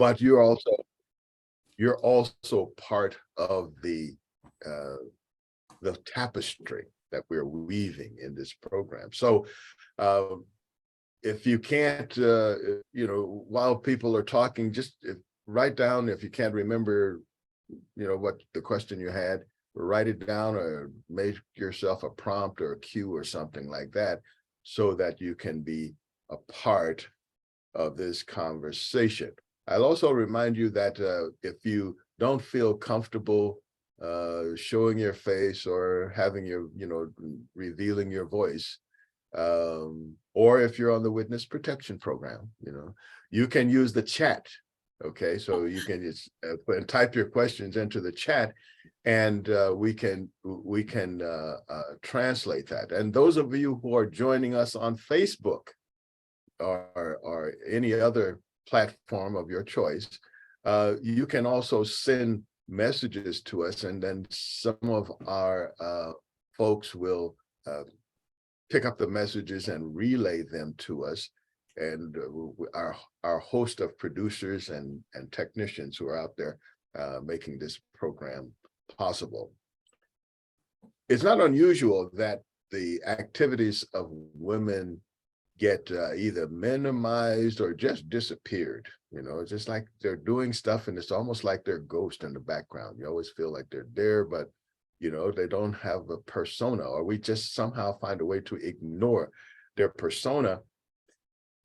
but you're also part of the tapestry that we're weaving in this program. So if you can't, while people are talking, just write down, if you can't remember, what the question you had, write it down or make yourself a prompt or a cue or something like that, so that you can be a part of this conversation. I'll also remind you that if you don't feel comfortable showing your face or having your, revealing your voice, or if you're on the witness protection program, you can use the chat. Okay, so you can just type your questions into the chat, and we can translate that. And those of you who are joining us on Facebook or any other platform of your choice, you can also send messages to us, and then some of our folks will pick up the messages and relay them to us. And our host of producers and technicians who are out there making this program possible. It's not unusual that the activities of women get either minimized or just disappeared. It's just like they're doing stuff and it's almost like they're ghosts in the background. You always feel like they're there, but they don't have a persona, or we just somehow find a way to ignore their persona.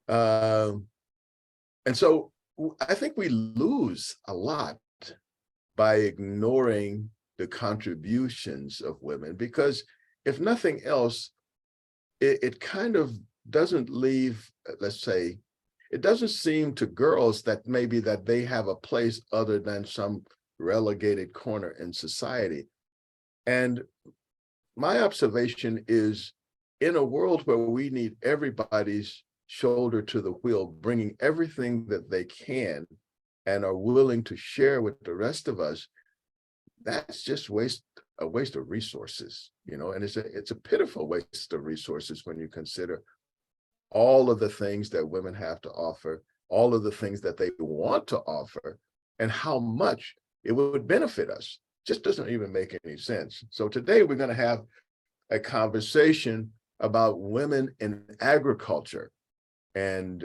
And so I think we lose a lot by ignoring the contributions of women, because if nothing else, it kind of doesn't leave, let's say, it doesn't seem to girls that maybe that they have a place other than some relegated corner in society. And my observation is, in a world where we need everybody's shoulder to the wheel, bringing everything that they can and are willing to share with the rest of us, that's just a waste of resources, and it's a pitiful waste of resources when you consider all of the things that women have to offer, all of the things that they want to offer, and how much it would benefit us. Just doesn't even make any sense. So today we're going to have a conversation about women in agriculture. And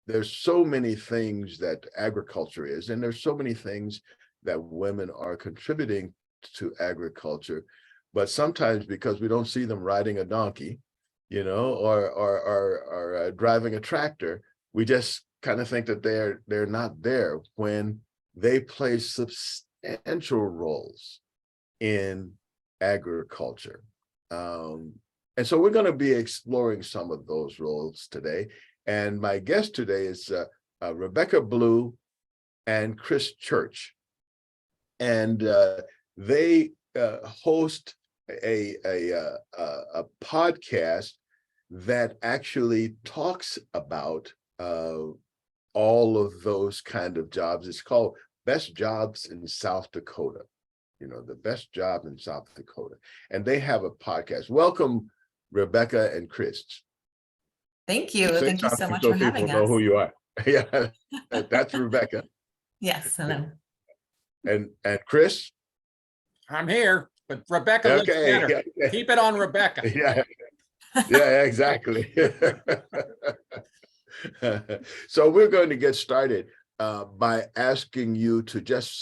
there's so many things that agriculture is, and there's so many things that women are contributing to agriculture. But sometimes, because we don't see them riding a donkey, or driving a tractor, we just kind of think that they're not there, when they play substantial roles in agriculture. And so we're going to be exploring some of those roles today. And my guest today is Rebecca Blue and Chris Church. And they host a podcast that actually talks about all of those kind of jobs. It's called Best Jobs in South Dakota. The best job in South Dakota. And they have a podcast. Welcome, Rebecca and Chris. Thank you. Thank you so much for having us. Know who you are. Yeah, that's Rebecca. Yes, hello. And Chris? I'm here, but Rebecca looks better. Okay. Keep it on Rebecca. Yeah, exactly. So we're going to get started by asking you to just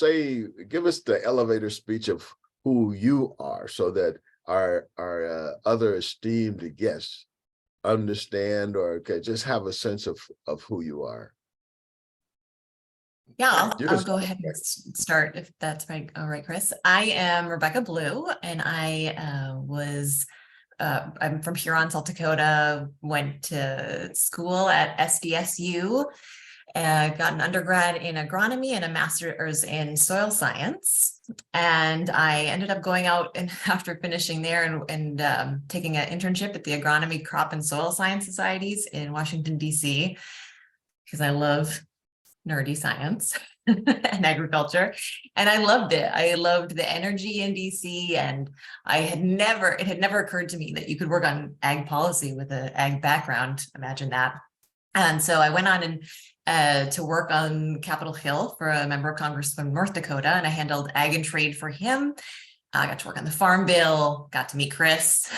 give us the elevator speech of who you are, so that our other esteemed guests understand, or just have a sense of who you are. Yeah, I'll go ahead and start, if that's right. All right, Chris. I am Rebecca Blue, and I'm from Huron, South Dakota, went to school at SDSU, got an undergrad in agronomy and a master's in soil science. And I ended up going out and after finishing there and taking an internship at the Agronomy, Crop and Soil Science Societies in Washington, D.C., because I love nerdy science and agriculture. And I loved it. I loved the energy in DC, and it had never occurred to me that you could work on ag policy with an ag background. Imagine that. And so I went on and to work on Capitol Hill for a member of Congress from North Dakota, and I handled ag and trade for him. I got to work on the Farm Bill, got to meet Chris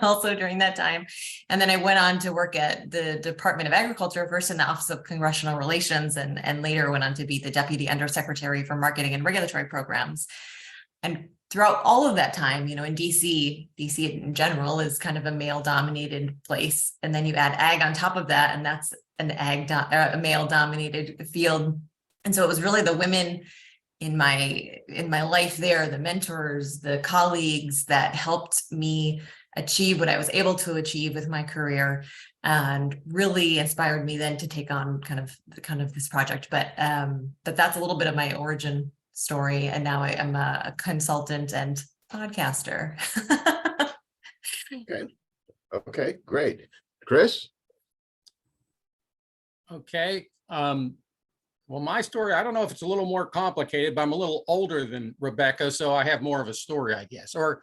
also during that time. And then I went on to work at the Department of Agriculture, first in the Office of Congressional Relations, and later went on to be the Deputy Undersecretary for Marketing and Regulatory Programs. And throughout all of that time, in DC in general is kind of a male-dominated place. And then you add ag on top of that, and that's a male-dominated field. And so it was really the women in my life there, the mentors, the colleagues that helped me achieve what I was able to achieve with my career, and really inspired me then to take on kind of this project. But that's a little bit of my origin story, and now I am a consultant and podcaster. Okay, great. Chris? Okay. Well, my story, I don't know if it's a little more complicated, but I'm a little older than Rebecca, so I have more of a story, I guess, or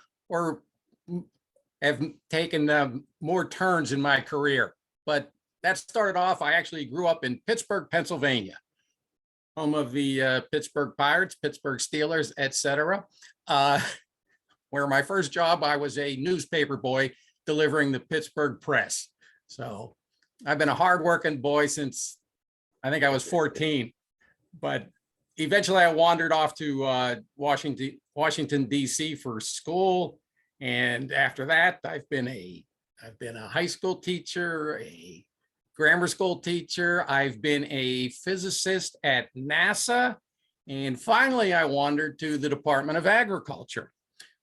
have taken more turns in my career. But that started off, I actually grew up in Pittsburgh, Pennsylvania, home of the Pittsburgh Pirates, Pittsburgh Steelers, etc. Where my first job, I was a newspaper boy delivering the Pittsburgh Press. So I've been a hardworking boy since I think I was 14, but eventually I wandered off to Washington, D.C. for school. And after that, I've been a high school teacher, a grammar school teacher. I've been a physicist at NASA. And finally, I wandered to the Department of Agriculture,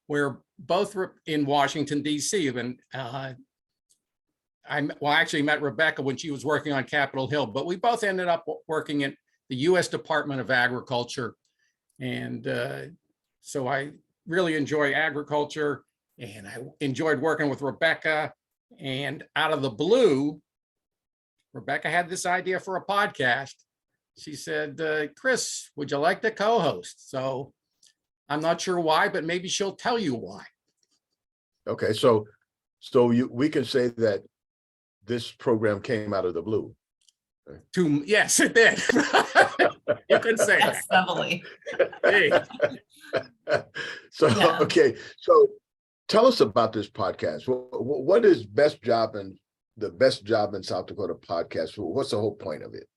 where both in Washington, D.C. And I actually met Rebecca when she was working on Capitol Hill, but we both ended up working at the U.S. Department of Agriculture. And so I really enjoy agriculture, and I enjoyed working with Rebecca. And out of the blue, Rebecca had this idea for a podcast. She said, Chris, would you like to co-host? So I'm not sure why, but maybe she'll tell you why. Okay, so we can say that this program came out of the blue. Yes, it did. You could say that. Heavily. Hey. Okay, so tell us about this podcast. What is the best job in South Dakota podcast? What's the whole point of it?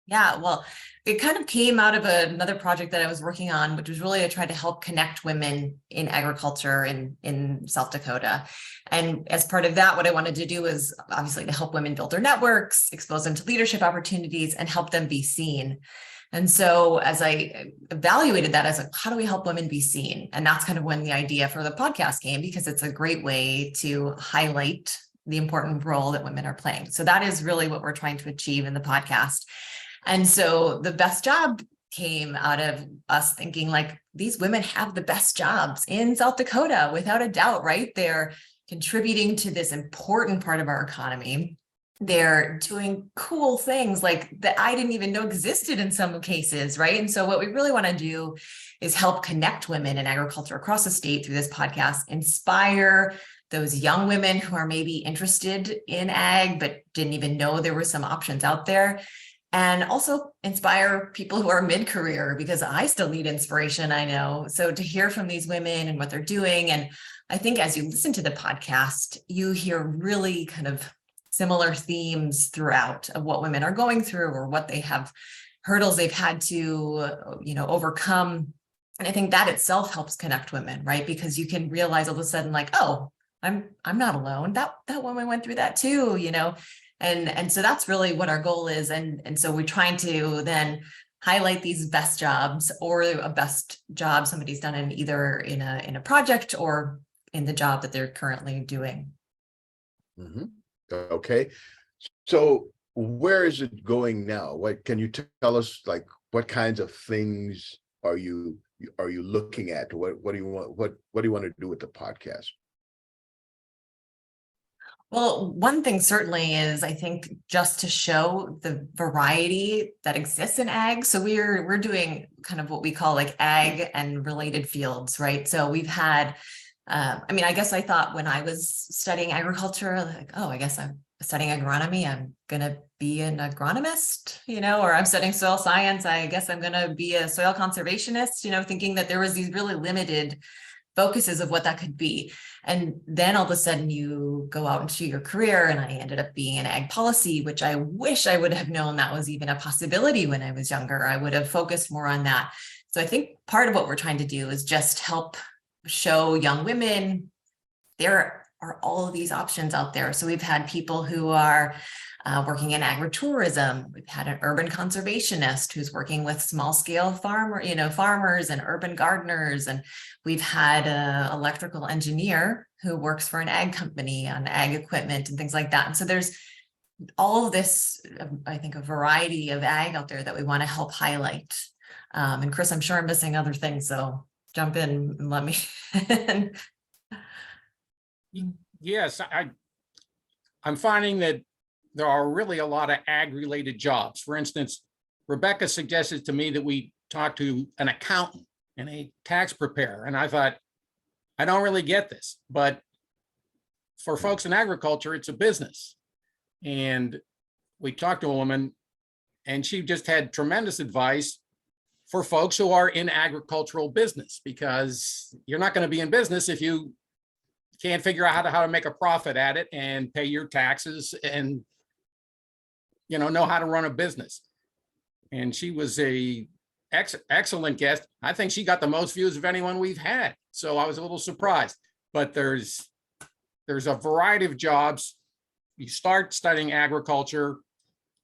Yeah, well, it kind of came out of another project that I was working on, which was really to try to help connect women in agriculture in South Dakota. And as part of that, what I wanted to do was obviously to help women build their networks, expose them to leadership opportunities, and help them be seen. And so as I evaluated that, I was like, how do we help women be seen? And that's kind of when the idea for the podcast came, because it's a great way to highlight the important role that women are playing. So that is really what we're trying to achieve in the podcast. And so the best job came out of us thinking like, these women have the best jobs in South Dakota, without a doubt, right? They're contributing to this important part of our economy. They're doing cool things like that I didn't even know existed in some cases, right? And so what we really want to do is help connect women in agriculture across the state through this podcast, inspire those young women who are maybe interested in ag, but didn't even know there were some options out there. And also inspire people who are mid-career, because I still need inspiration, I know. So to hear from these women and what they're doing. And I think as you listen to the podcast, you hear really kind of similar themes throughout of what women are going through, or what they have, hurdles they've had to, overcome. And I think that itself helps connect women, right? Because you can realize all of a sudden, like, oh, I'm not alone. That woman went through that too, And so that's really what our goal is. And so we're trying to then highlight these best jobs, or a best job somebody's done in either in a project or in the job that they're currently doing. Mm-hmm. Okay. So where is it going now? What can you tell us, like, what kinds of things are you looking at? What do you want to do with the podcast? Well, one thing certainly is, I think, just to show the variety that exists in ag. So we're doing kind of what we call like ag and related fields, right? So we've had, I guess I thought when I was studying agriculture, like, oh, I guess studying agronomy, I'm gonna be an agronomist, or I'm studying soil science, I guess I'm gonna be a soil conservationist, thinking that there was these really limited focuses of what that could be. And then all of a sudden you go out into your career, and I ended up being in ag policy, which I wish I would have known that was even a possibility when I was younger. I would have focused more on that. So I think part of what we're trying to do is just help show young women there are all of these options out there. So we've had people who are working in agritourism. We've had an urban conservationist who's working with small scale farmers and urban gardeners. And we've had an electrical engineer who works for an ag company on ag equipment and things like that. And so there's all of this, I think, a variety of ag out there that we want to help highlight. And Chris, I'm sure I'm missing other things, so jump in and let me. Yes, I'm finding that there are really a lot of ag-related jobs. For instance, Rebecca suggested to me that we talk to an accountant and a tax preparer. And I thought, I don't really get this, but for folks in agriculture, it's a business. And we talked to a woman, and she just had tremendous advice for folks who are in agricultural business, because you're not going to be in business if you can't figure out how to make a profit at it and pay your taxes and know how to run a business. And she was a excellent guest. I think she got the most views of anyone we've had. So I was a little surprised, but there's a variety of jobs. You start studying agriculture,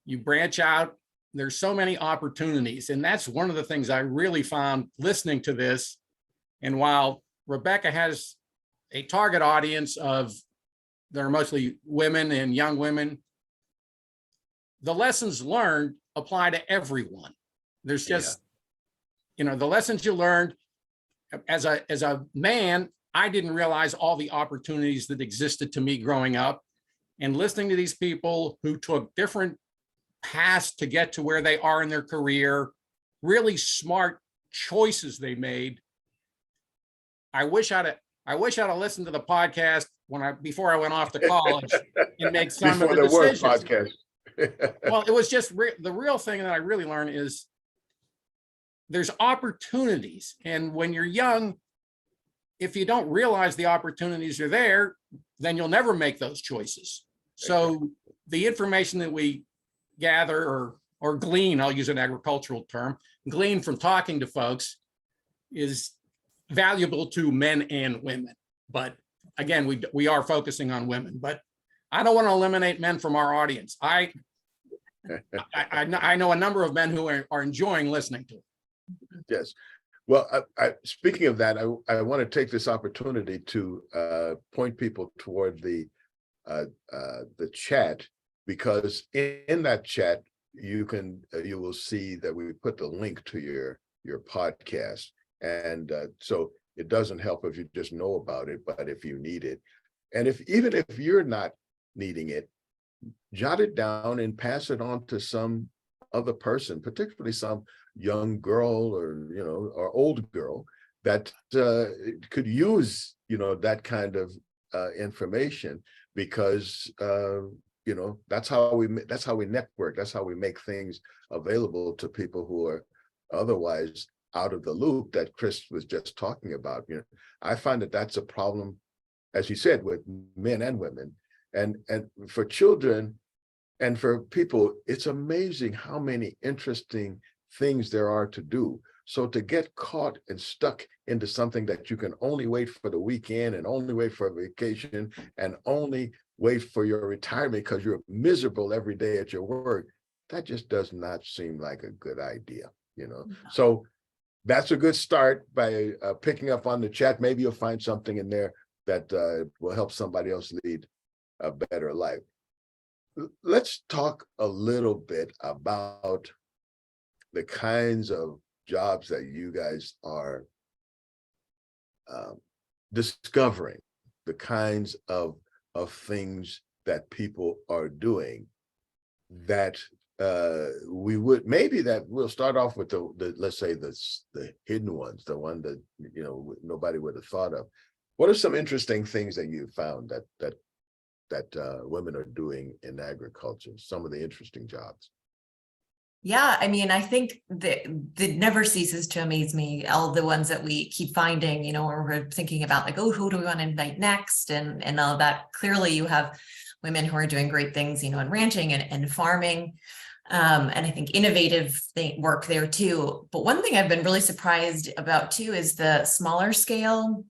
you branch out, there's so many opportunities. And that's one of the things I really found listening to this. And while Rebecca has a target audience of, they're mostly women and young women, the lessons learned apply to everyone. There's just, the lessons you learned as a man, I didn't realize all the opportunities that existed to me growing up, and listening to these people who took different paths to get to where they are in their career, really smart choices they made. I wish I'd have listened to the podcast before I went off to college and make some before of the there decisions. were podcasts. Well, it was just the real thing that I really learned is there's opportunities. And when you're young, if you don't realize the opportunities are there, then you'll never make those choices. So the information that we gather or glean, I'll use an agricultural term, glean from talking to folks is valuable to men and women. But again, we are focusing on women, but I don't want to eliminate men from our audience. I know a number of men who are enjoying listening to it. Yes. Well, speaking of that, I want to take this opportunity to point people toward the chat, because in that chat you will see that we put the link to your podcast, and so it doesn't help if you just know about it, but if you need it, and even if you're not needing it, jot it down and pass it on to some other person, particularly some young girl or old girl that could use that kind of information, because that's how we network, that's how we make things available to people who are otherwise out of the loop that Chris was just talking about. I find that that's a problem, as you said, with men and women, and for children and for people. It's amazing how many interesting things there are to do. So to get caught and stuck into something that you can only wait for the weekend and only wait for a vacation and only wait for your retirement because you're miserable every day at your work, that just does not seem like a good idea, So that's a good start by picking up on the chat. Maybe you'll find something in there that will help somebody else lead a better life. Let's talk a little bit about the kinds of jobs that you guys are discovering, the kinds of things that people are doing that we'll start off with the let's say the hidden ones, the one that nobody would have thought of. What are some interesting things that you found that that women are doing in agriculture, some of the interesting jobs. Yeah, I mean, I think that it never ceases to amaze me, all the ones that we keep finding, when we're thinking about like, oh, who do we want to invite next, and all that. Clearly, you have women who are doing great things, in ranching and farming, and I think innovative work there too. But one thing I've been really surprised about too is the smaller scale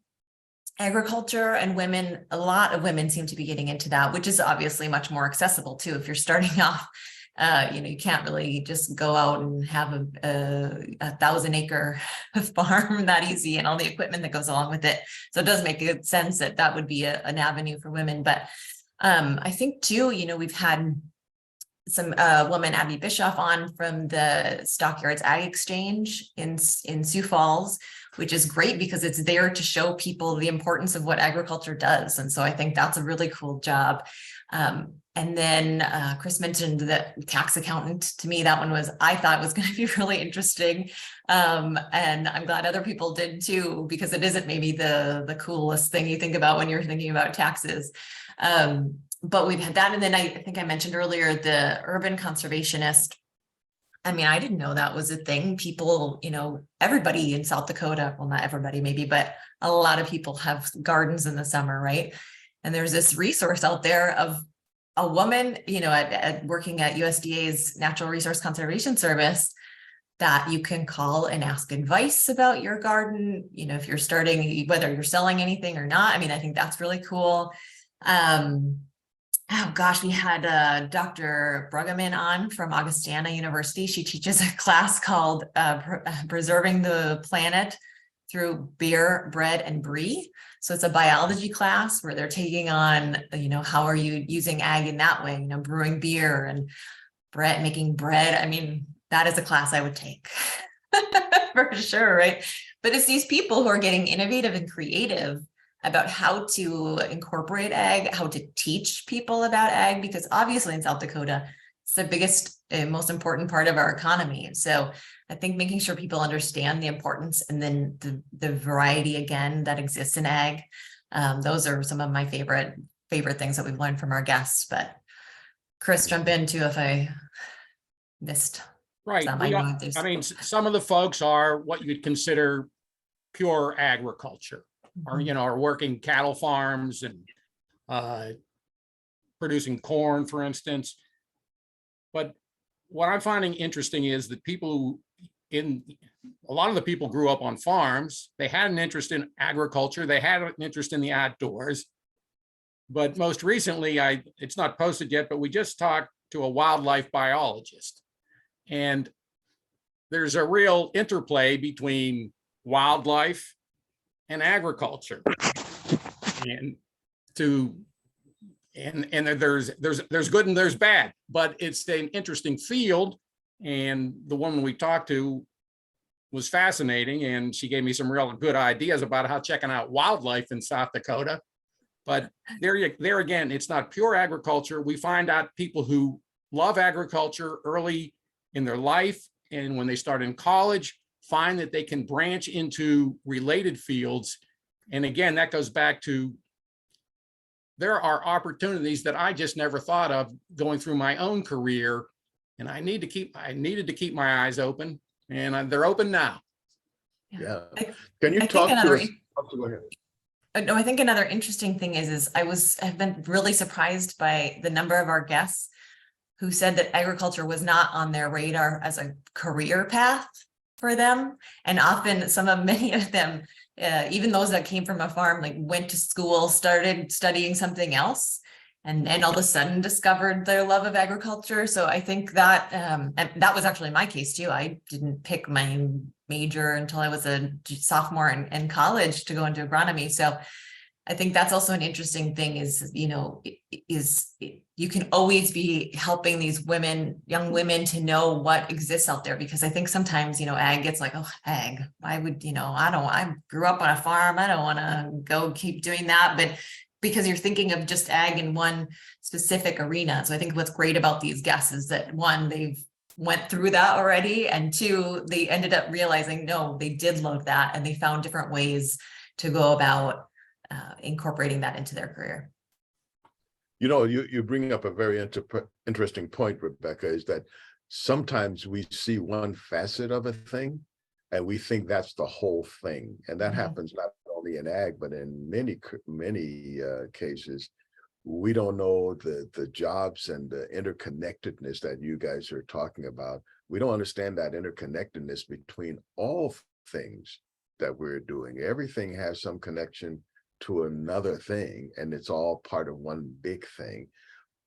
agriculture, and women. A lot of women seem to be getting into that, which is obviously much more accessible too. If you're starting off, you can't really just go out and have a 1,000-acre farm that easy, and all the equipment that goes along with it. So it does make good sense that would be an avenue for women. But I think too, we've had some woman, Abby Bischoff, on from the Stockyards Ag Exchange in Sioux Falls, which is great because it's there to show people the importance of what agriculture does. And so I think that's a really cool job. And then Chris mentioned the tax accountant. To me, that one I thought was going to be really interesting. And I'm glad other people did too, because it isn't maybe the coolest thing you think about when you're thinking about taxes. But we've had that. And then I think I mentioned earlier, the urban conservationist. I mean, I didn't know that was a thing. People, everybody in South Dakota, well, not everybody maybe, but a lot of people have gardens in the summer, right? And there's this resource out there of a woman, at working at USDA's Natural Resource Conservation Service, that you can call and ask advice about your garden, if you're starting, whether you're selling anything or not. I mean, I think that's really cool. Oh gosh, we had Dr. Bruggeman on from Augustana University. She teaches a class called Preserving the Planet Through Beer, Bread, and Brie. So it's a biology class where they're taking on, how are you using ag in that way, brewing beer and bread, making bread. I mean, that is a class I would take for sure, right? But it's these people who are getting innovative and creative about how to incorporate ag, how to teach people about ag, because obviously in South Dakota, it's the biggest and most important part of our economy. So I think making sure people understand the importance, and then the variety again that exists in ag. Those are some of my favorite things that we've learned from our guests. But Chris, jump in too if I missed Right. some. I mean, some of the folks are what you'd consider pure agriculture, or are working cattle farms and producing corn, for instance. But what I'm finding interesting is that a lot of the people grew up on farms. They had an interest in agriculture. They had an interest in the outdoors. But most recently, it's not posted yet, but we just talked to a wildlife biologist. And there's a real interplay between wildlife and agriculture. And there's good and there's bad, but it's an interesting field. And the woman we talked to was fascinating, and she gave me some real good ideas about how checking out wildlife in South Dakota. But there again, it's not pure agriculture. We find out people who love agriculture early in their life, and when they start in college, find that they can branch into related fields. And again, that goes back to, there are opportunities that I just never thought of going through my own career, and I needed to keep my eyes open, and they're open now. Yeah. Can you talk to us? Go ahead. No, I think another interesting thing is I've been really surprised by the number of our guests who said that agriculture was not on their radar as a career path for them. And often many of them, even those that came from a farm, like went to school, started studying something else, and all of a sudden discovered their love of agriculture. So I think that, and that was actually my case too. I didn't pick my major until I was a sophomore in college to go into agronomy. So I think that's also an interesting thing is you can always be helping these young women to know what exists out there, because I think sometimes, ag gets like, oh, ag, why would, I grew up on a farm. I don't want to go keep doing that. But because you're thinking of just ag in one specific arena. So I think what's great about these guests is that, one, they've went through that already, and two, they ended up realizing, no, they did love that, and they found different ways to go about incorporating that into their career. You know, you bring up a very interesting point, Rebecca, is that sometimes we see one facet of a thing and we think that's the whole thing. And that happens not only in ag, but in many cases. We don't know the jobs and the interconnectedness that you guys are talking about. We don't understand that interconnectedness between all things that we're doing. Everything has some connection to another thing, and it's all part of one big thing.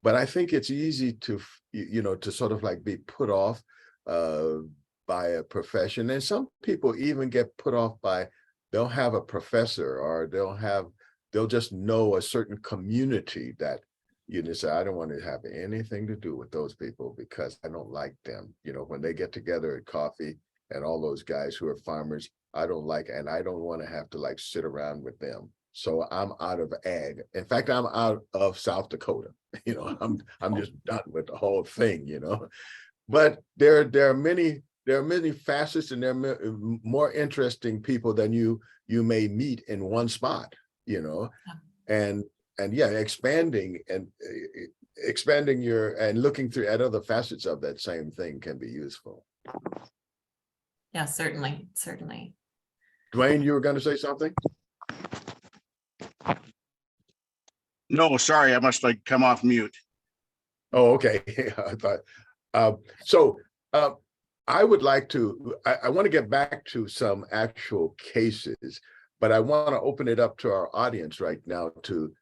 But I think it's easy to, to sort of like be put off by a profession. And some people even get put off by, they'll have a professor, or they'll just know a certain community that, say, I don't want to have anything to do with those people because I don't like them. When they get together at coffee and all those guys who are farmers, I don't like, and I don't want to have to like sit around with them. So I'm out of ag. In fact, I'm out of South Dakota. I'm just done with the whole thing. But there are many facets, and there are more interesting people than you may meet in one spot. And yeah, expanding your and looking through at other facets of that same thing can be useful. Yeah, certainly. Dwayne, you were going to say something? No, sorry, I must like come off mute. Oh, okay. I thought so. I would like to. I want to get back to some actual cases, but I want to open it up to our audience right now to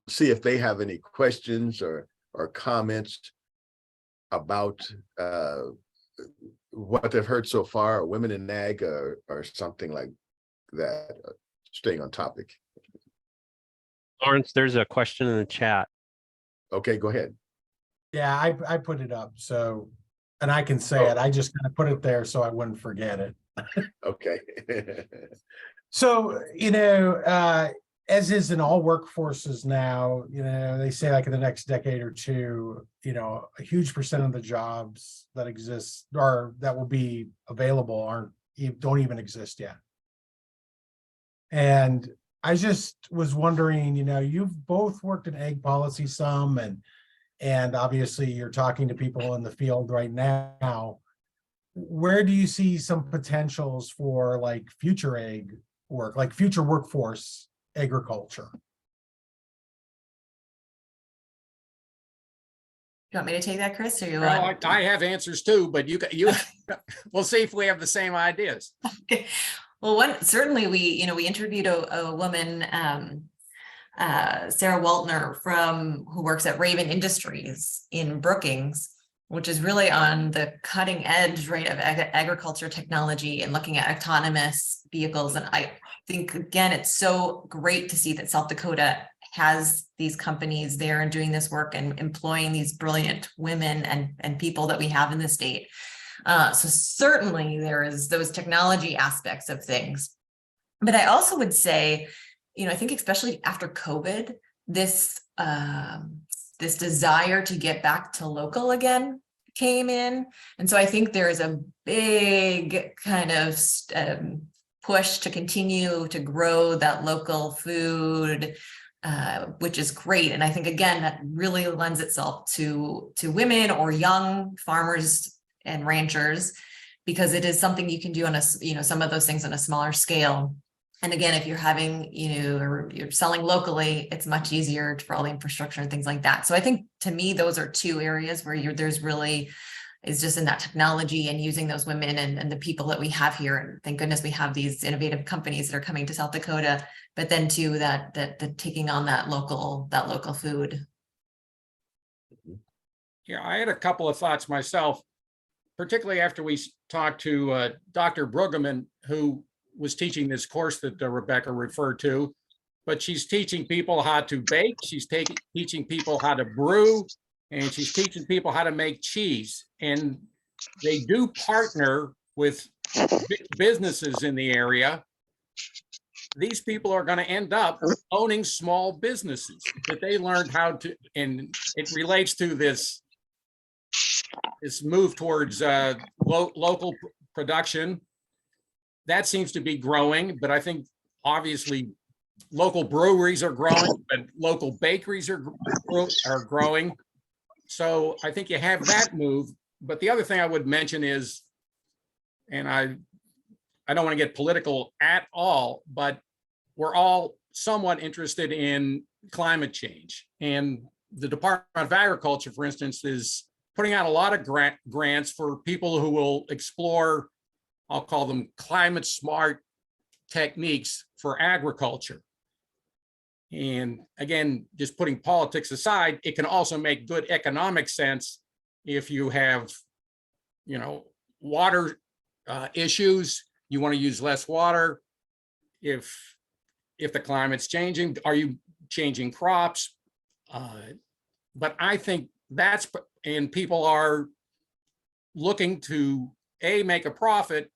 see if they have any questions or comments about what they've heard so far, or women in ag, or something like that. Staying on topic. Lawrence, there's a question in the chat. Okay, go ahead. Yeah, I put it up, so, and I can say it. I just kind of put it there so I wouldn't forget it. Okay. So, as is in all workforces now, they say like in the next decade or two, a huge percent of the jobs that exist or that will be available don't even exist yet. And I just was wondering, you've both worked in ag policy some, and obviously you're talking to people in the field right now. Where do you see some potentials for like future ag work, like future workforce agriculture? You want me to take that, Chris, or you Well, want? I have answers too, but you we'll see if we have the same ideas. Okay. Well, certainly we interviewed a woman, Sarah Waltner, who works at Raven Industries in Brookings, which is really on the cutting edge, right, of agriculture technology and looking at autonomous vehicles. And I think, again, it's so great to see that South Dakota has these companies there and doing this work and employing these brilliant women and people that we have in the state. So certainly there is those technology aspects of things. But I also would say, I think especially after COVID, this desire to get back to local again came in. And so I think there is a big kind of push to continue to grow that local food, which is great. And I think, again, that really lends itself to women or young farmers and ranchers, because it is something you can do on some of those things on a smaller scale. And again, if you're having, or you're selling locally, it's much easier for all the infrastructure and things like that. So I think, to me, those are two areas where there's really is just in that technology and using those women and the people that we have here. And thank goodness we have these innovative companies that are coming to South Dakota, but then too, that taking on that local food. Yeah, I had a couple of thoughts myself, particularly after we talked to Dr. Brueggemann, who was teaching this course that Rebecca referred to, but she's teaching people how to bake, she's teaching people how to brew, and she's teaching people how to make cheese. And they do partner with businesses in the area. These people are going to end up owning small businesses that they learned how to, and it relates to this move towards local production. That seems to be growing, but I think obviously local breweries are growing, and local bakeries are growing. So I think you have that move. But the other thing I would mention is, and I don't want to get political at all, but we're all somewhat interested in climate change. And the Department of Agriculture, for instance, is putting out a lot of grants for people who will explore, I'll call them climate smart techniques for agriculture. And again, just putting politics aside, it can also make good economic sense if you have, water issues, you want to use less water. If the climate's changing, are you changing crops? But I think and people are looking to A, make a profit,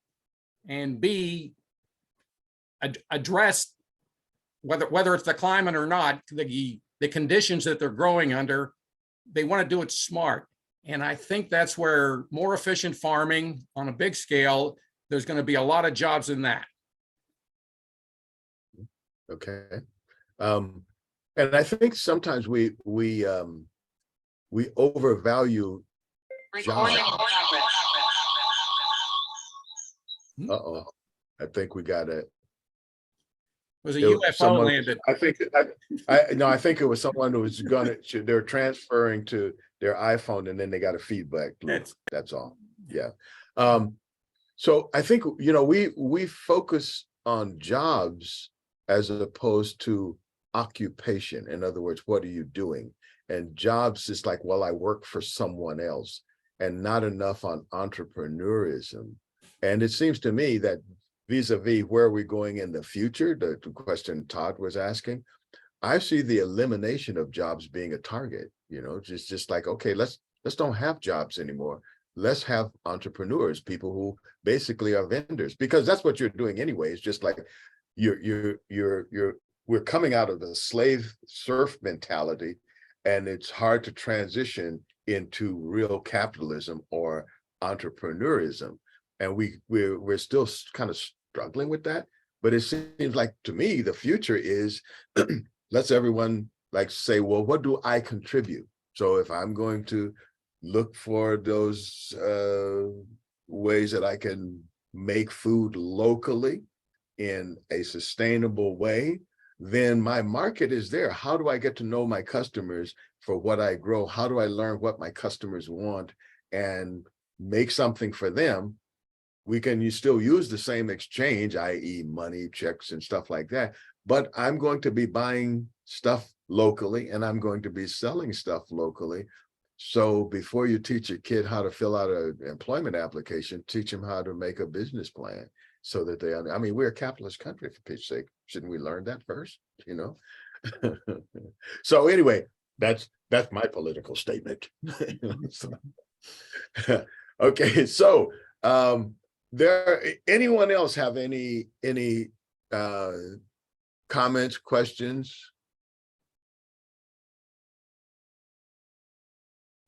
and B, address whether it's the climate or not, the conditions that they're growing under. They want to do it smart. And I think that's where more efficient farming on a big scale, there's going to be a lot of jobs in that. Okay. And I think sometimes we overvalue jobs. Uh-oh, I think we got it. Was a There was UFO someone- landed. I think it was someone who was they're transferring to their iPhone and then they got a feedback loop. That's all. Yeah. So I think, we focus on jobs as opposed to occupation. In other words, what are you doing? And jobs is like, well, I work for someone else, and not enough on entrepreneurism. And it seems to me that vis-a-vis where we're going in the future, the question Todd was asking, I see the elimination of jobs being a target, just like, okay, let's don't have jobs anymore. Let's have entrepreneurs, people who basically are vendors, because that's what you're doing anyway. It's just like we're coming out of the slave serf mentality, and it's hard to transition into real capitalism or entrepreneurism. And we're still kind of struggling with that. But it seems like, to me, the future is let's everyone say, well, what do I contribute? So if I'm going to look for those ways that I can make food locally in a sustainable way, then my market is there. How do I get to know my customers for what I grow? How do I learn what my customers want and make something for them? You still use the same exchange, i.e. money, checks, and stuff like that. But I'm going to be buying stuff locally, and I'm going to be selling stuff locally. So before you teach a kid how to fill out an employment application, teach them how to make a business plan so that we're a capitalist country, for Pete's sake. Shouldn't we learn that first, So anyway, that's my political statement. Okay, so anyone else have any comments, questions?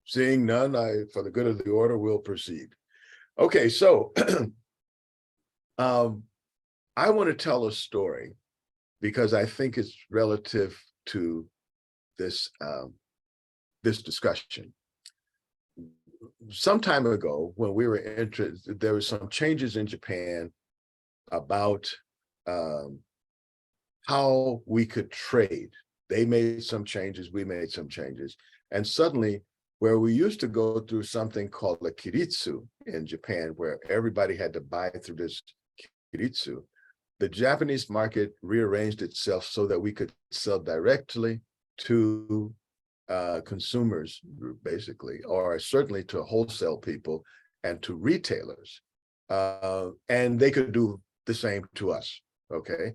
Seeing none, for the good of the order, we'll proceed. Okay, so I want to tell a story because I think it's relative to this this discussion. Some time ago, when we were interested, there were some changes in Japan about how we could trade. They made some changes, we made some changes. And suddenly, where we used to go through something called a kiritsu in Japan, where everybody had to buy through this kiritsu, the Japanese market rearranged itself so that we could sell directly to consumers, basically, or certainly to wholesale people and to retailers. And they could do the same to us, okay?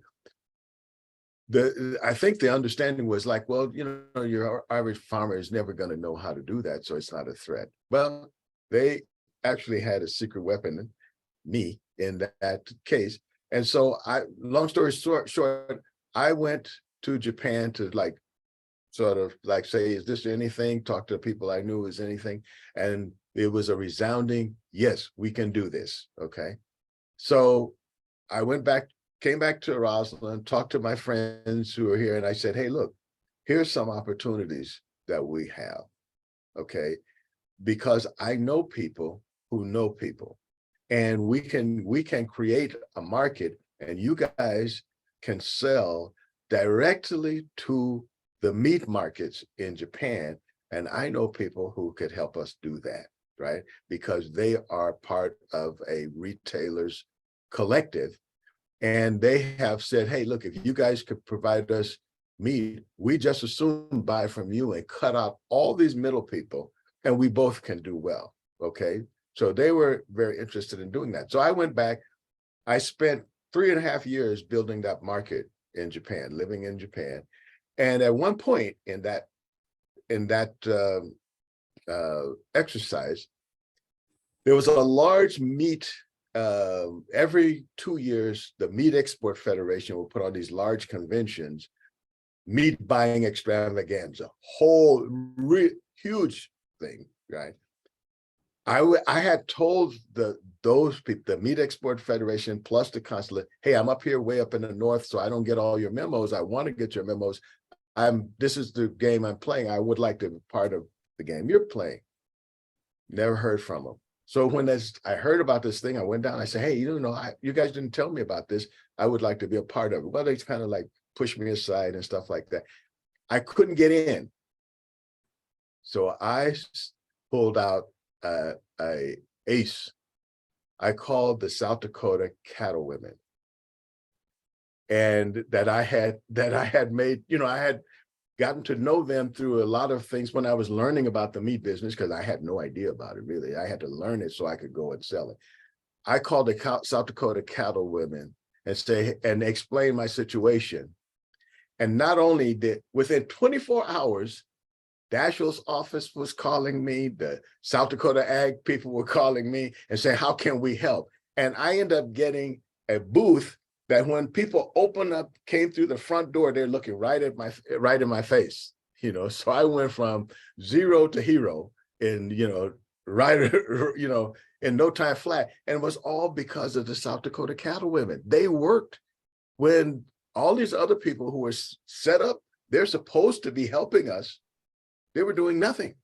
I think the understanding was like, well, your average farmer is never going to know how to do that, so it's not a threat. Well, they actually had a secret weapon, me, in that case. And so long story short, I went to Japan to sort of say, is this anything? Talk to the people I knew, is anything? And it was a resounding, yes, we can do this, okay? So I went back came back to Rosslyn, talked to my friends who are here, and I said, hey, look, here's some opportunities that we have, okay? Because I know people who know people, and we can create a market, and you guys can sell directly to the meat markets in Japan. And I know people who could help us do that, right? Because they are part of a retailer's collective. And they have said, hey, look, if you guys could provide us meat, we just as soon buy from you and cut out all these middle people, and we both can do well, okay? So they were very interested in doing that. So I went back, I spent 3.5 years building that market in Japan, living in Japan. And at one point in that exercise, there was a large meat, every 2 years, the Meat Export Federation will put on these large conventions, meat buying extravaganza, whole huge thing, right? I had told those people, the Meat Export Federation plus the consulate, hey, I'm up here way up in the north, so I don't get all your memos. I want to get your memos. This is the game I'm playing. I would like to be part of the game you're playing. Never heard from them. So when I heard about this thing, I went down, I said, hey, you guys didn't tell me about this. I would like to be a part of it. Well, they kind of like pushed me aside and stuff like that. I couldn't get in. So I pulled out a ace. I called the South Dakota cattle women. And that I had made, I had gotten to know them through a lot of things when I was learning about the meat business, because I had no idea about it, really. I had to learn it so I could go and sell it. I called the South Dakota cattle women and explain my situation. And not only did, within 24 hours, Dashiell's office was calling me, the South Dakota Ag people were calling me and saying, how can we help? And I ended up getting a booth that when people came through the front door, they're looking right in my face, So I went from zero to hero in, in no time flat. And it was all because of the South Dakota cattle women. They worked when all these other people who were set up, they're supposed to be helping us. They were doing nothing,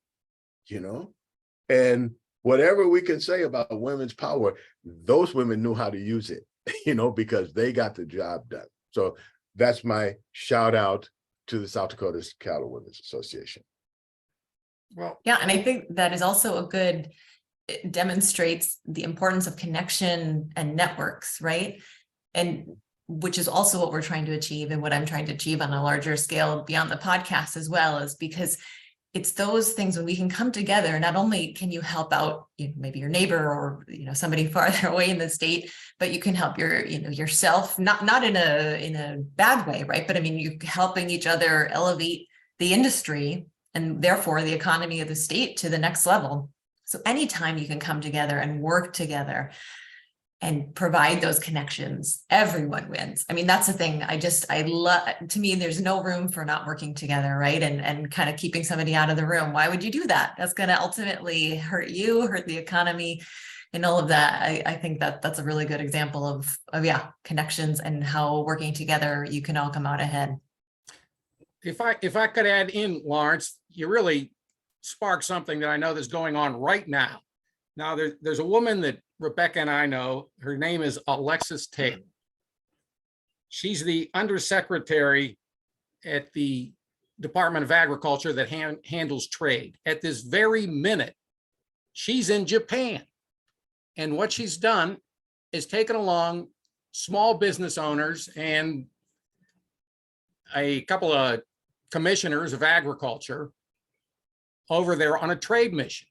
and whatever we can say about women's power, those women knew how to use it, because they got the job done. So that's my shout out to the South Dakota Cattle Women's Association. Well, Yeah, and I think that is also it demonstrates the importance of connection and networks, right? And which is also what we're trying to achieve, and what I'm trying to achieve on a larger scale beyond the podcast as well, is because it's those things when we can come together. Not only can you help out maybe your neighbor or somebody farther away in the state, but you can help yourself, not in a bad way, right? But I mean, you helping each other elevate the industry and therefore the economy of the state to the next level. So anytime you can come together and work together and provide those connections, everyone wins. I mean, that's the thing. I love, to me, there's no room for not working together, right? And kind of keeping somebody out of the room. Why would you do that? That's going to ultimately hurt you, hurt the economy, and all of that. I think that's a really good example of connections and how working together, you can all come out ahead. If I could add in, Lawrence, you really sparked something that I know that's going on right now. Now, there's a woman that Rebecca and I know. Her name is Alexis Taylor. She's the undersecretary at the Department of Agriculture that handles trade. At this very minute, she's in Japan. And what she's done is taken along small business owners and a couple of commissioners of agriculture over there on a trade mission.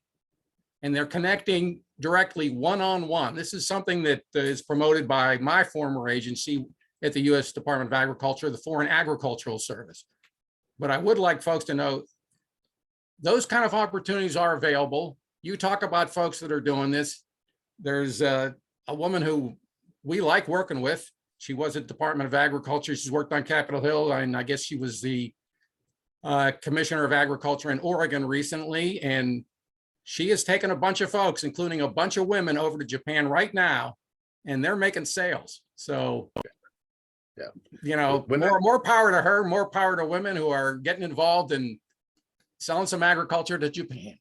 And they're connecting directly one-on-one. This is something that is promoted by my former agency at the U.S. Department of Agriculture, the Foreign Agricultural Service. But I would like folks to know those kind of opportunities are available. You talk about folks that are doing this. There's a woman who we like working with. She was at Department of Agriculture. She's worked on Capitol Hill, and I guess she was the Commissioner of Agriculture in Oregon recently. And she has taken a bunch of folks, including a bunch of women, over to Japan right now, and they're making sales. So Yeah. You know, When I- more power to her, more power to women who are getting involved in selling some agriculture to Japan.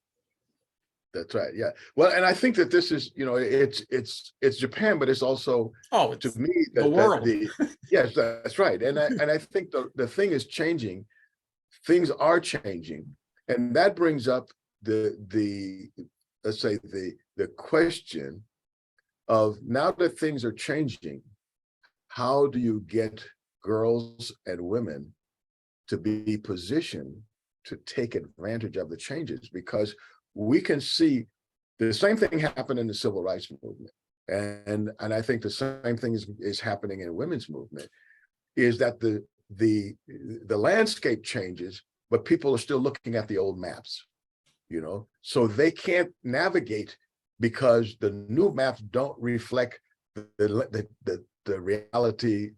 That's right. Yeah. Well, and I think that this is, it's Japan, but it's also, Oh, to it's me, the world. yes, that's right. And I think the thing is changing. Things are changing, and that brings up the let's say the question of, now that things are changing, how do you get girls and women to be positioned to take advantage of the changes? Because we can see the same thing happen in the civil rights movement. And I think the same thing is happening in women's movement, is that the landscape changes, but people are still looking at the old maps, so they can't navigate because the new maps don't reflect the reality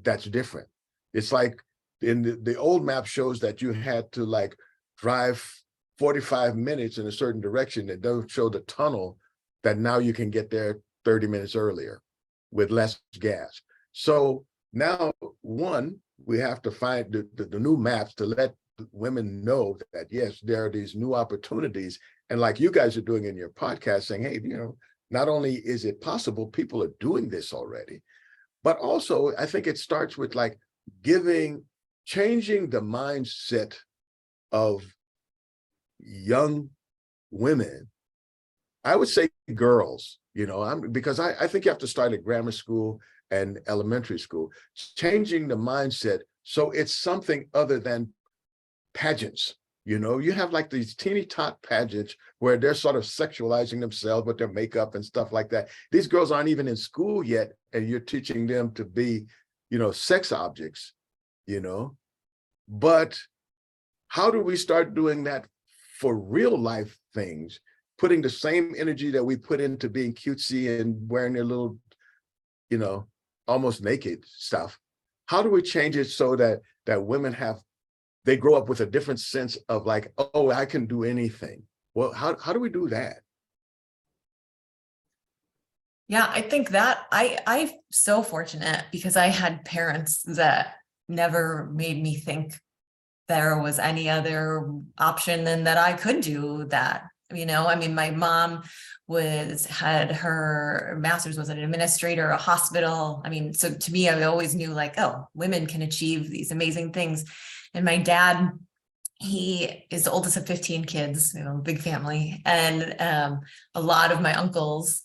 that's different. It's like in the old map shows that you had to like drive 45 minutes in a certain direction. It don't show the tunnel that now you can get there 30 minutes earlier with less gas. So now, one, we have to find the new maps to let women know that, yes, there are these new opportunities. And like you guys are doing in your podcast, saying, hey, not only is it possible, people are doing this already, but also I think it starts with like changing the mindset of young women. I would say girls, because I think you have to start at grammar school and elementary school, changing the mindset so it's something other than pageants. You have like these teeny tot pageants where they're sort of sexualizing themselves with their makeup and stuff like that. These girls aren't even in school yet, and you're teaching them to be, sex objects, But how do we start doing that for real life things, putting the same energy that we put into being cutesy and wearing their little, almost naked stuff? How do we change it so that women they grow up with a different sense of like, oh, I can do anything? Well, how do we do that? Yeah, I think that I'm so fortunate because I had parents that never made me think there was any other option than that I could do that. I mean, my mom had her master's, was an administrator, a hospital. I mean, so to me, I always knew like, oh, women can achieve these amazing things. And my dad, he is the oldest of 15 kids, big family. And a lot of my uncles,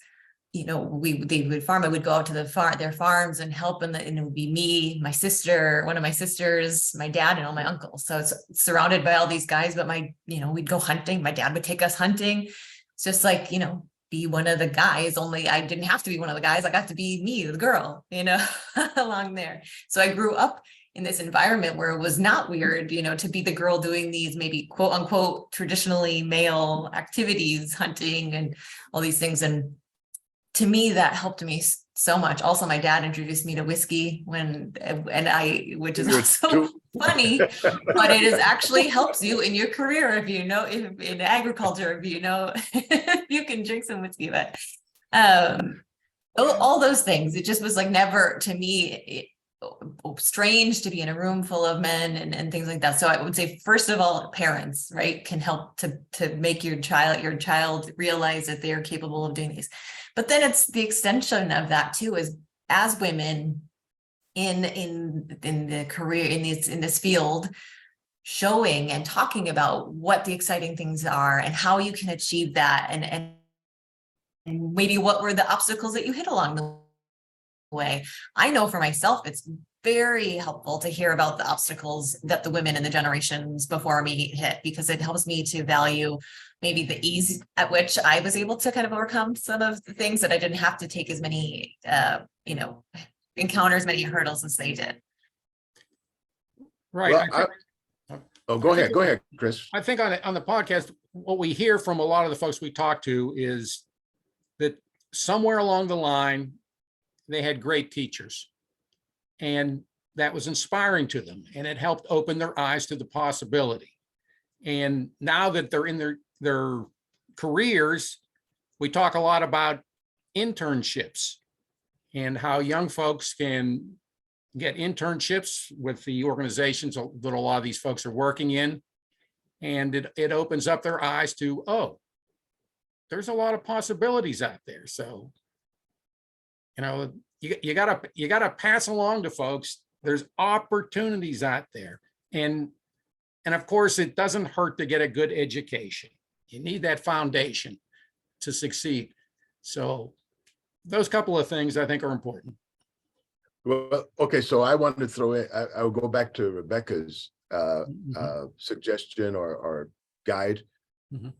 they would farm. I would go out to their farms and help, and it would be me, my sister, one of my sisters, my dad, and all my uncles. So it's surrounded by all these guys. But we'd go hunting. My dad would take us hunting. It's just like, be one of the guys. Only I didn't have to be one of the guys. I got to be me, the girl, along there. So I grew up in this environment where it was not weird, to be the girl doing these maybe quote unquote traditionally male activities, hunting and all these things. And to me, that helped me so much. Also, my dad introduced me to whiskey which is also funny, but it is actually helps you in your career if in agriculture, if you can drink some whiskey. But all those things, it just was like never to me strange to be in a room full of men and things like that. So I would say, first of all, parents, right, can help to make your child realize that they are capable of doing these. But then it's the extension of that too, is as women in the career in this field, showing and talking about what the exciting things are and how you can achieve that, and maybe what were the obstacles that you hit along the way. I know for myself, it's very helpful to hear about the obstacles that the women in the generations before me hit, because it helps me to value maybe the ease at which I was able to kind of overcome some of the things that I didn't have to take as many, encounter as many hurdles as they did. Right. Well, go ahead, Chris. I think on the podcast, what we hear from a lot of the folks we talk to is that somewhere along the line, they had great teachers, and that was inspiring to them, and it helped open their eyes to the possibility. And now that they're in their careers, we talk a lot about internships and how young folks can get internships with the organizations that a lot of these folks are working in. And it opens up their eyes to, oh, there's a lot of possibilities out there. So, you know, you gotta pass along to folks. There's opportunities out there. And of course, it doesn't hurt to get a good education. You need that foundation to succeed. So those couple of things I think are important. Well, okay, so I wanted to throw in, I'll go back to Rebecca's suggestion or guide. Mhm.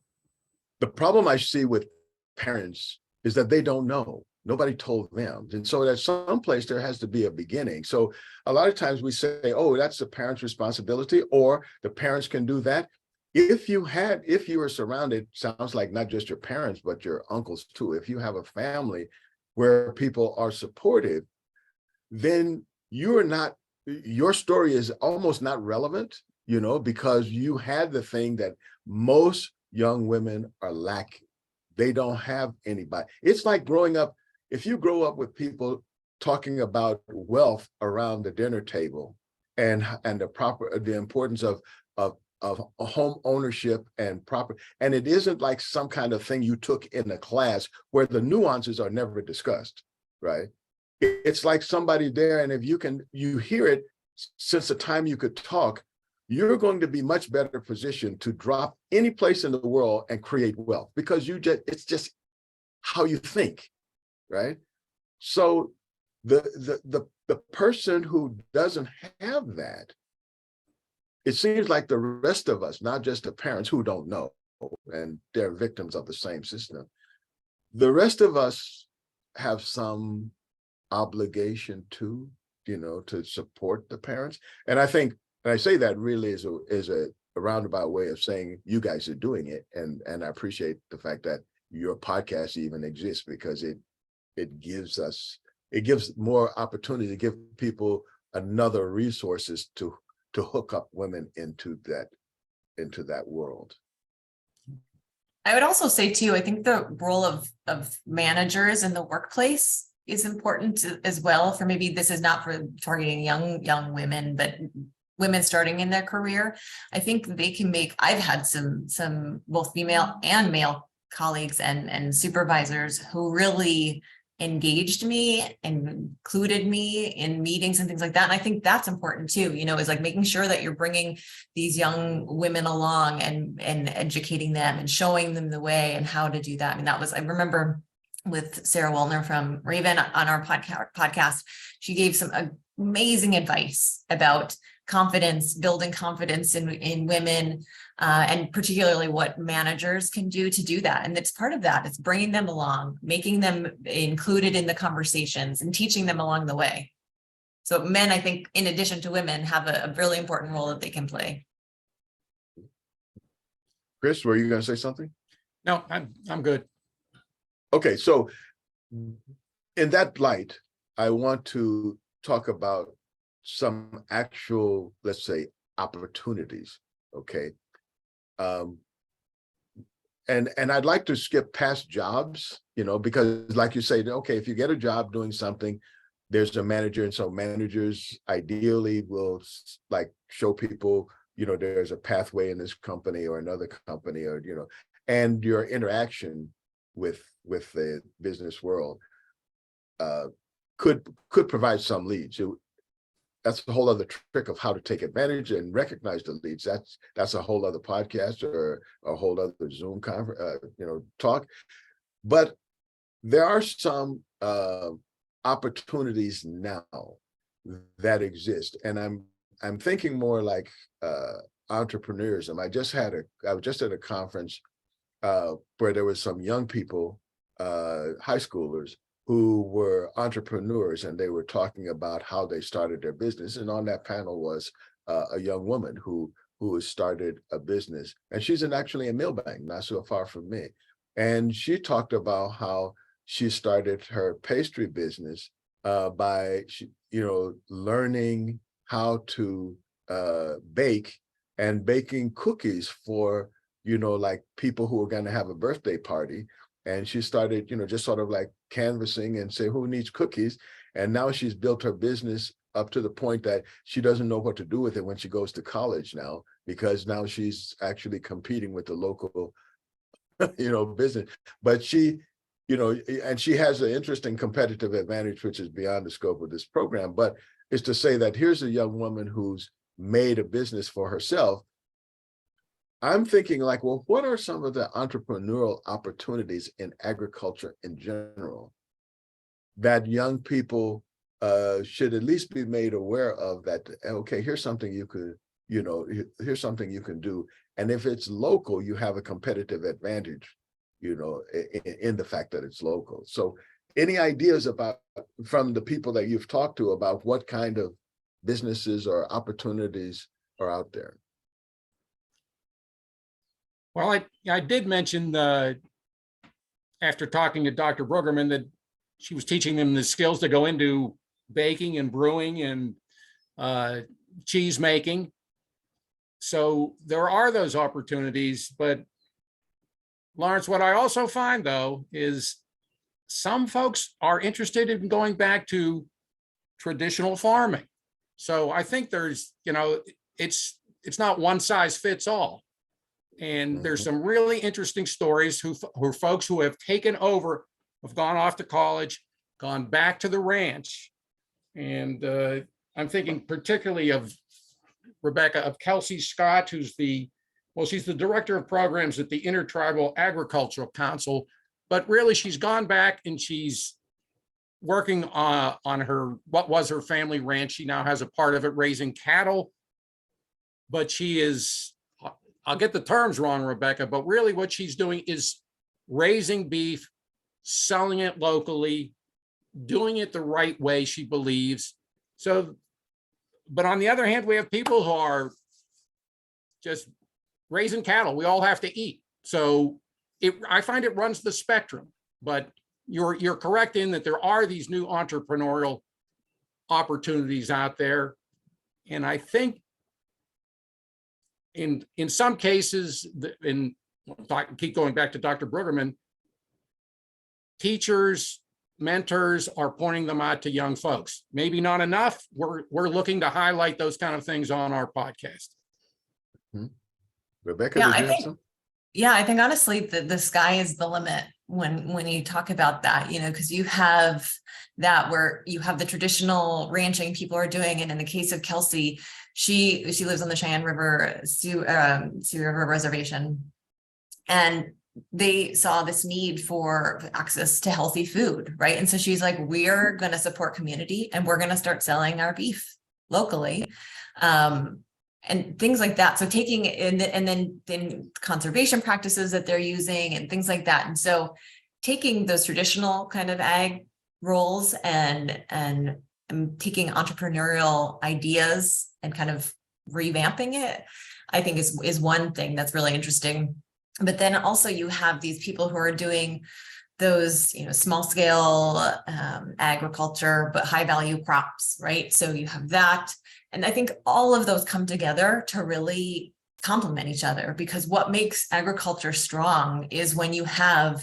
The problem I see with parents is that they don't know. Nobody told them. And so at some place there has to be a beginning. So a lot of times we say, oh, that's the parent's responsibility, or the parents can do that. If you were surrounded, sounds like not just your parents, but your uncles too. If you have a family where people are supportive, then your story is almost not relevant, you know, because you had the thing that most young women are lacking. They don't have anybody. It's like growing up. If you grow up with people talking about wealth around the dinner table and the importance of home ownership and property, and it isn't like some kind of thing you took in a class where the nuances are never discussed, right? It's like somebody there, and if you hear it since the time you could talk, you're going to be much better positioned to drop any place in the world and create wealth, because it's just how you think, right? So the person who doesn't have that, it seems like the rest of us, not just the parents who don't know, and they're victims of the same system, the rest of us have some obligation to, you know, to support the parents. And I think, and I say that really is a roundabout way of saying you guys are doing it. And I appreciate the fact that your podcast even exists, because it gives more opportunity to give people another resources to hook up women into that world. I would also say too, I think the role of managers in the workplace is important as well. For maybe this is not for targeting young women, but women starting in their career. I think they can I've had some both female and male colleagues and supervisors who really engaged me and included me in meetings and things like that. And I think that's important too, you know, is like making sure that you're bringing these young women along and educating them and showing them the way and how to do that. I mean, I remember with Sarah Wallner from Raven on our podcast, she gave some amazing advice about confidence, building confidence in women, and particularly what managers can do to do that. And it's part of that. It's bringing them along, making them included in the conversations and teaching them along the way. So men, I think, in addition to women, have a really important role that they can play. Chris, were you going to say something? No, I'm good. Okay, so in that light, I want to talk about some actual, let's say, opportunities, okay? And I'd like to skip past jobs, you know, because like you say, okay, if you get a job doing something, there's a manager, and so managers ideally will like show people, you know, there's a pathway in this company or another company, or, you know, and your interaction with the business world could provide some leads. That's a whole other trick of how to take advantage and recognize the leads. That's a whole other podcast or a whole other Zoom conference, you know, talk. But there are some opportunities now that exist, and I'm thinking more like entrepreneurism. I was just at a conference where there was some young people, high schoolers, who were entrepreneurs, and they were talking about how they started their business. And on that panel was a young woman who has started a business, and she's actually in Millbank, not so far from me. And she talked about how she started her pastry business by, you know, learning how to bake and baking cookies for, you know, like people who are going to have a birthday party. And she started, you know, just sort of like canvassing and say, who needs cookies? And now she's built her business up to the point that she doesn't know what to do with it when she goes to college now, because now she's actually competing with the local, business. But she, and she has an interesting competitive advantage, which is beyond the scope of this program. But it's to say that here's a young woman who's made a business for herself. I'm thinking like, well, what are some of the entrepreneurial opportunities in agriculture in general that young people should at least be made aware of, that, okay, here's something you could, here's something you can do. And if it's local, you have a competitive advantage, in the fact that it's local. So any ideas from the people that you've talked to about what kind of businesses or opportunities are out there? Well, I did mention after talking to Dr. Bruggerman that she was teaching them the skills to go into baking and brewing and cheese making. So there are those opportunities, but Lawrence, what I also find though is some folks are interested in going back to traditional farming. So I think there's, it's not one size fits all. And there's some really interesting stories who are folks who have taken over, have gone off to college, gone back to the ranch. And I'm thinking particularly of Rebecca, of Kelsey Scott, who's she's the director of programs at the Intertribal Agricultural Council, but really she's gone back and she's working on what was her family ranch. She now has a part of it raising cattle, but she is, I'll get the terms wrong, Rebecca, but really what she's doing is raising beef, selling it locally, doing it the right way, she believes. So, but on the other hand, we have people who are just raising cattle. We all have to eat. So I find it runs the spectrum, but you're correct in that there are these new entrepreneurial opportunities out there. And I think in some cases, keep going back to Dr. Bruggerman, teachers, mentors are pointing them out to young folks. Maybe not enough. We're looking to highlight those kind of things on our podcast. Rebecca, I think honestly the sky is the limit when you talk about that, because you have that where you have the traditional ranching people are doing, and in the case of Kelsey, she lives on the Cheyenne River, Sioux River Reservation, and they saw this need for access to healthy food, right? And so she's like, we're going to support community and we're going to start selling our beef locally. And things like that. So taking and then conservation practices that they're using and things like that. And so taking those traditional kind of ag roles and taking entrepreneurial ideas and kind of revamping it, I think is one thing that's really interesting. But then also you have these people who are doing those, small scale agriculture, but high value crops, right? So you have that. And I think all of those come together to really complement each other, because what makes agriculture strong is when you have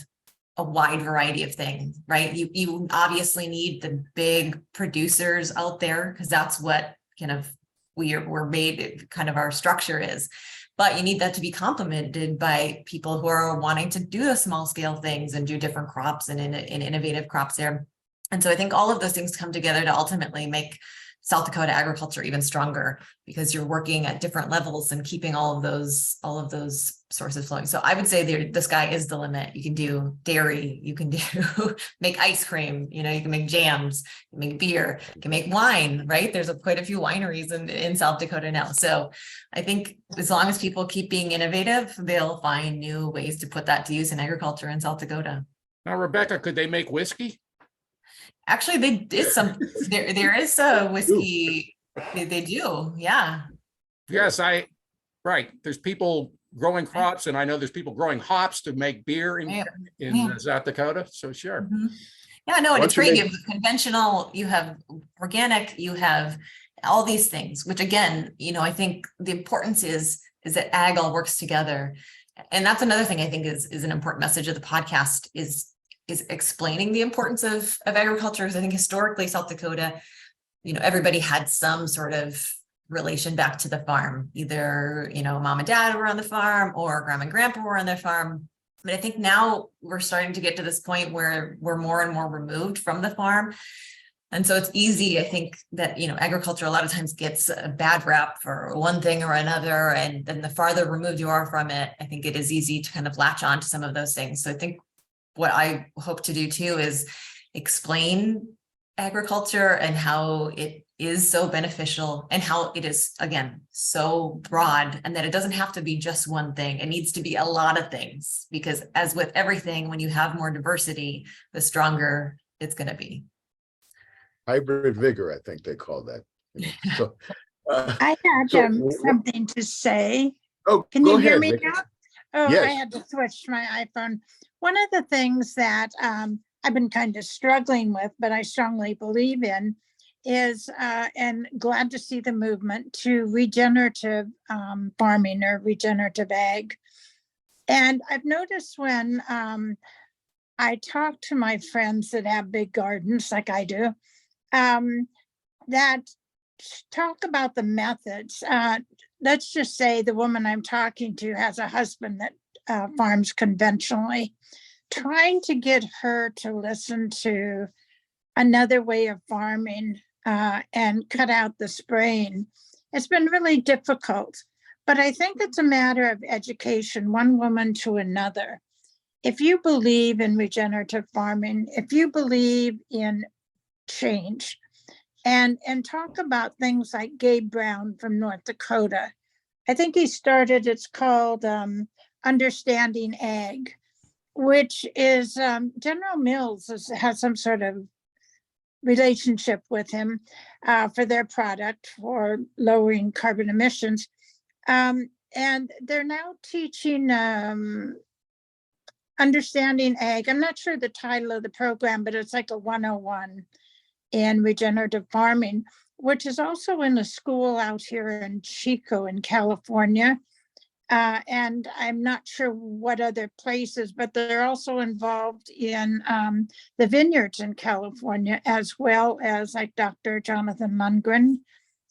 a wide variety of things, right? You obviously need the big producers out there, because that's what kind of we're made, kind of our structure is. But you need that to be complemented by people who are wanting to do the small scale things and do different crops and innovative crops there. And so I think all of those things come together to ultimately make South Dakota agriculture even stronger, because you're working at different levels and keeping all of those sources flowing. So I would say the sky is the limit. You can do dairy, you can do make ice cream, you can make jams, you can make beer, you can make wine, right? There's quite a few wineries in South Dakota now. So I think as long as people keep being innovative, they'll find new ways to put that to use in agriculture in South Dakota. Now, Rebecca, could they make whiskey? Actually, there is a whiskey. They do. Yeah. Yes, right. There's people growing crops, and I know there's people growing hops to make beer in South Dakota. So sure. Mm-hmm. Yeah, no, and it's great. You have conventional, you have organic, you have all these things, which again, I think the importance is that ag all works together. And that's another thing I think is an important message of the podcast is explaining the importance of agriculture. Because I think historically South Dakota, everybody had some sort of relation back to the farm. Either, mom and dad were on the farm or grandma and grandpa were on the farm. But I think now we're starting to get to this point where we're more and more removed from the farm. And so it's easy, I think, that, agriculture a lot of times gets a bad rap for one thing or another. And then the farther removed you are from it, I think it is easy to kind of latch on to some of those things. So I think what I hope to do too is explain agriculture and how it is so beneficial and how it is, again, so broad, and that it doesn't have to be just one thing. It needs to be a lot of things, because as with everything, when you have more diversity, the stronger it's going to be. Hybrid vigor, I think they call that. So, I had so- something to say. oh, Can go you hear ahead, me Vicky. now? Oh, I Yes. had to switch my iPhone. One of the things that I've been kind of struggling with, but I strongly believe in, is, and glad to see the movement to regenerative farming or regenerative ag. And I've noticed when I talk to my friends that have big gardens like I do, that talk about the methods. Let's just say the woman I'm talking to has a husband that farms conventionally. Trying to get her to listen to another way of farming and cut out the spraying, it's been really difficult. But I think it's a matter of education, one woman to another. If you believe in regenerative farming, if you believe in change, and talk about things like Gabe Brown from North Dakota. I think he started, it's called Understanding Ag, which is General Mills has some sort of relationship with him for their product for lowering carbon emissions. And they're now teaching Understanding Ag. I'm not sure the title of the program, but it's like a 101 in regenerative farming, which is also in a school out here in Chico in California. And I'm not sure what other places, but they're also involved in the vineyards in California, as well as like Dr. Jonathan Lundgren,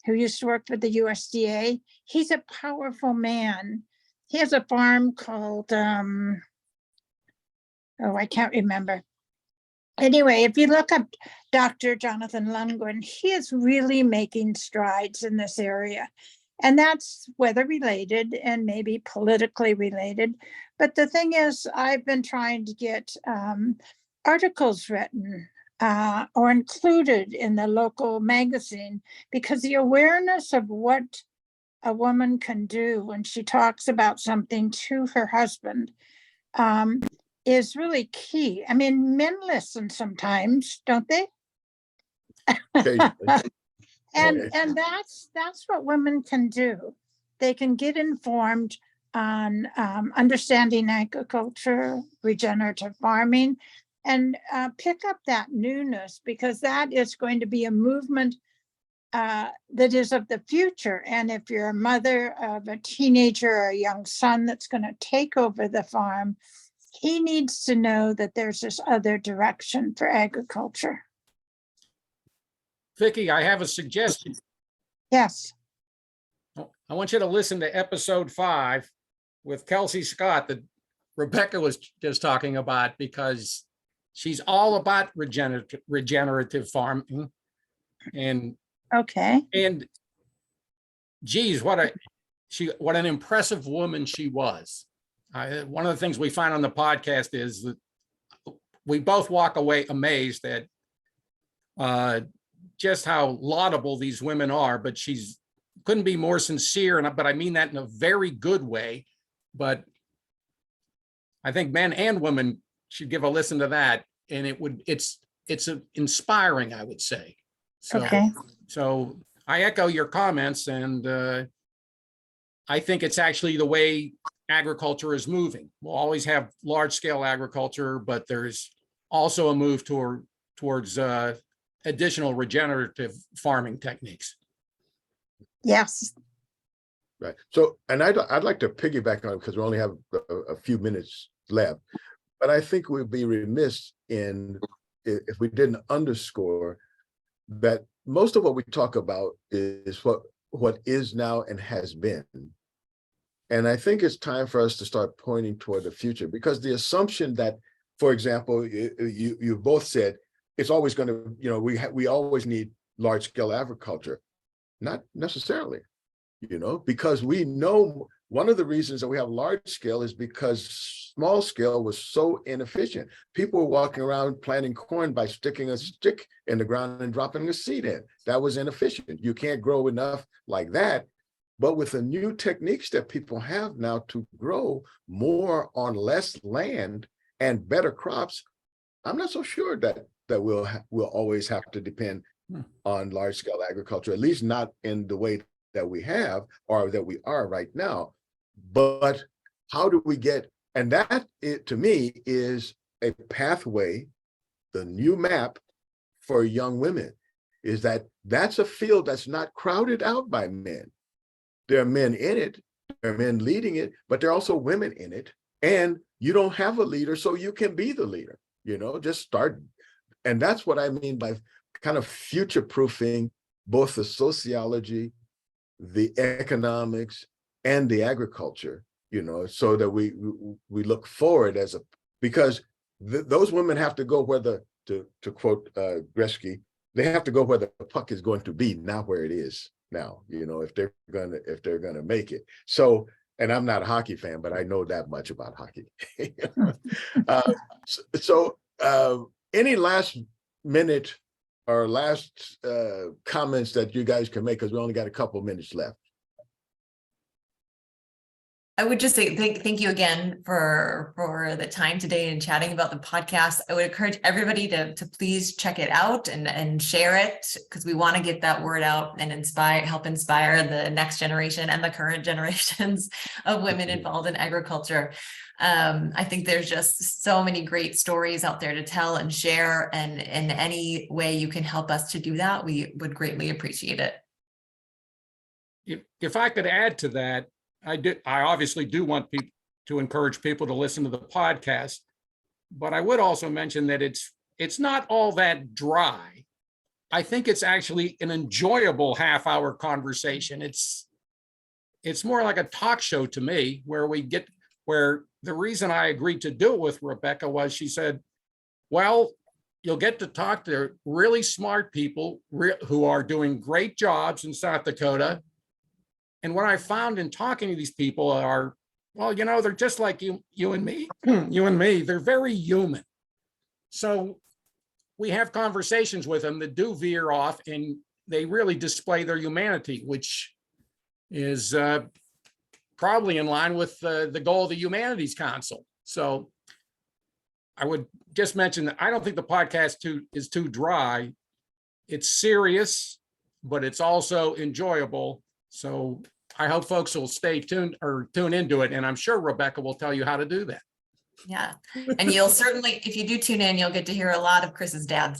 who used to work for the USDA. He's a powerful man. He has a farm called, I can't remember. Anyway, if you look up Dr. Jonathan Lundgren, he is really making strides in this area. And that's weather related and maybe politically related. But the thing is, I've been trying to get articles written or included in the local magazine, because the awareness of what a woman can do when she talks about something to her husband is really key. I mean, men listen sometimes, don't they? Occasionally. And that's what women can do. They can get informed on understanding agriculture, regenerative farming, and pick up that newness, because that is going to be a movement that is of the future. And if you're a mother of a teenager or a young son that's going to take over the farm, he needs to know that there's this other direction for agriculture. Vicky, I have a suggestion. Yes. I want you to listen to episode 5 with Kelsey Scott that Rebecca was just talking about, because she's all about regenerative farming. And Okay. geez, what an impressive woman she was. One of the things we find on the podcast is that we both walk away amazed at just how laudable these women are, but she's couldn't be more sincere. But I mean that in a very good way. But I think men and women should give a listen to that. And it's inspiring, I would say. So, Okay. So I echo your comments, and I think it's actually the way agriculture is moving. We'll always have large scale agriculture, but there's also a move towards additional regenerative farming techniques. Yes. Right. So, and I'd like to piggyback on it because we only have a few minutes left, but I think we'd be remiss if we didn't underscore that most of what we talk about is what is now and has been. And I think it's time for us to start pointing toward the future, because the assumption that, for example, you both said it's always going to, we always need large scale agriculture. Not necessarily, because we know one of the reasons that we have large scale is because small scale was so inefficient. People were walking around planting corn by sticking a stick in the ground and dropping a seed in. That was inefficient. You can't grow enough like that. But with the new techniques that people have now to grow more on less land and better crops, I'm not so sure that we'll always have to depend on large scale agriculture, at least not in the way that we have or that we are right now. But how do we get, and that to me is a pathway, the new map for young women, is that's a field that's not crowded out by men. There are men in it, there are men leading it, but there are also women in it. And you don't have a leader, so you can be the leader, just start. And that's what I mean by kind of future-proofing both the sociology, the economics, and the agriculture, so that we look forward because those women have to go where to quote Gretzky, they have to go where the puck is going to be, not where it is now, if they're gonna make it. So, and I'm not a hockey fan, but I know that much about hockey. Any last minute or last comments that you guys can make, because we only got a couple minutes left? I would just say thank you again for the time today and chatting about the podcast. I would encourage everybody to please check it out and share it, because we want to get that word out and help inspire the next generation and the current generations of women involved in agriculture. I think there's just so many great stories out there to tell and share, and in any way you can help us to do that, we would greatly appreciate it. If I could add to that, I obviously do want people to encourage people to listen to the podcast, but I would also mention that it's not all that dry. I think it's actually an enjoyable half-hour conversation. It's more like a talk show to me, where the reason I agreed to do it with Rebecca was she said, well, you'll get to talk to really smart people who are doing great jobs in South Dakota. And what I found in talking to these people are, well, they're just like you and me, they're very human. So we have conversations with them that do veer off, and they really display their humanity, which is probably in line with the goal of the Humanities Council. So I would just mention that I don't think the podcast is too dry. It's serious, but it's also enjoyable. So I hope folks will stay tuned or tune into it. And I'm sure Rebecca will tell you how to do that. Yeah. And you'll certainly, if you do tune in, you'll get to hear a lot of Chris's dad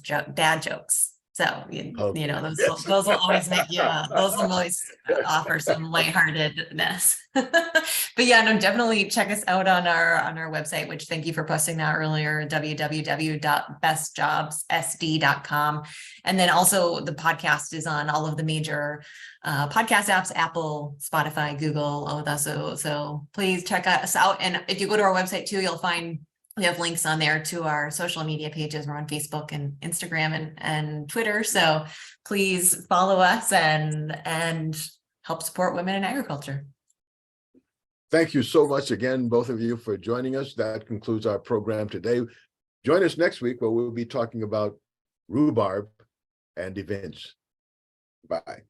jokes. So, those will always make you, those will always offer some lightheartedness. But yeah, no, definitely check us out on our website, which thank you for posting that earlier, www.bestjobssd.com. And then also the podcast is on all of the major podcast apps, Apple, Spotify, Google, all of that. So please check us out. And if you go to our website too, you'll find we have links on there to our social media pages. We're on Facebook and Instagram and Twitter. So please follow us and help support women in agriculture. Thank you so much again, both of you, for joining us. That concludes our program today. Join us next week, where we'll be talking about rhubarb and events. Bye.